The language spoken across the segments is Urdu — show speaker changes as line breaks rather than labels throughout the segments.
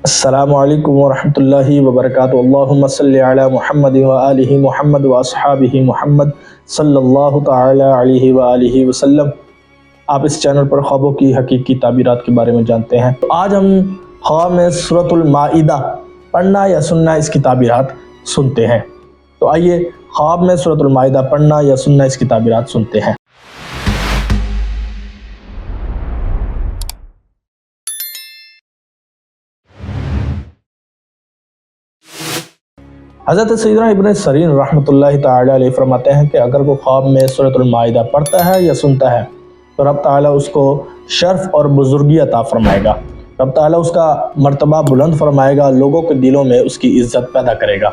السلام علیکم ورحمۃ اللہ وبرکاتہ۔ اللہم صلی علی محمد وآلہ محمد واصحابہ محمد صلی اللہ تعالی علیہ وآلہ وسلم۔ آپ اس چینل پر خوابوں کی حقیقی تعبیرات کے بارے میں جانتے ہیں۔ تو آج ہم خواب میں سورۃ المائدہ پڑھنا یا سننا اس کی تعبیرات سنتے ہیں۔ تو آئیے خواب میں سورۃ المائدہ پڑھنا یا سننا اس کی تعبیرات سنتے ہیں۔ حضرت سیدنا ابن سیرین رحمۃ اللہ تعالی علیہ فرماتے ہیں کہ اگر کوئی خواب میں سورۃ المائدہ پڑھتا ہے یا سنتا ہے تو رب تعالیٰ اس کو شرف اور بزرگی عطا فرمائے گا۔ رب تعالیٰ اس کا مرتبہ بلند فرمائے گا، لوگوں کے دلوں میں اس کی عزت پیدا کرے گا۔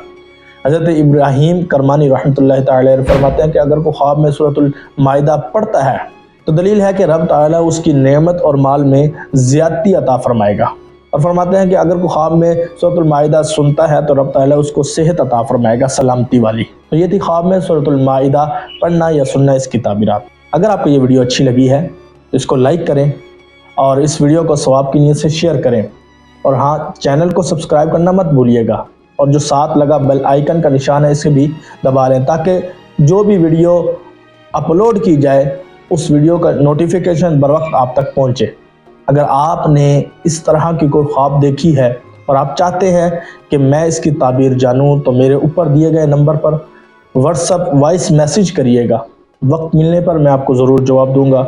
حضرت ابراہیم کرمانی رحمۃ اللہ تعالی علیہ فرماتے ہیں کہ اگر کوئی خواب میں سورۃ المائدہ پڑھتا ہے تو دلیل ہے کہ رب تعالیٰ اس کی نعمت اور مال میں زیادتی عطا فرمائے گا، اور فرماتے ہیں کہ اگر کوئی خواب میں سورۃ المائدہ سنتا ہے تو رب تعالیٰ اس کو صحت عطا فرمائے گا، سلامتی والی۔ تو یہ تھی خواب میں سورۃ المائدہ پڑھنا یا سننا اس کی تعبیرات۔ اگر آپ کو یہ ویڈیو اچھی لگی ہے تو اس کو لائک کریں اور اس ویڈیو کو ثواب کی نیت سے شیئر کریں، اور ہاں، چینل کو سبسکرائب کرنا مت بھولیے گا، اور جو ساتھ لگا بیل آئیکن کا نشان ہے اسے بھی دبا لیں تاکہ جو بھی ویڈیو اپلوڈ کی جائے اس ویڈیو کا نوٹیفیکیشن بر وقت آپ تک پہنچے۔ اگر آپ نے اس طرح کی کوئی خواب دیکھی ہے اور آپ چاہتے ہیں کہ میں اس کی تعبیر جانوں تو میرے اوپر دیے گئے نمبر پر واٹس ایپ وائس میسیج کریے گا، وقت ملنے پر میں آپ کو ضرور جواب دوں گا۔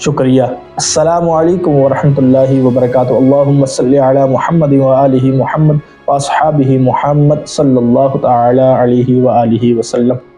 شکریہ۔ السلام علیکم ورحمۃ اللہ وبرکاتہ۔ اللہم صلی علی محمد وآلہ محمد واصحابہ محمد صلی اللہ تعالی علیہ وآلہ وسلم۔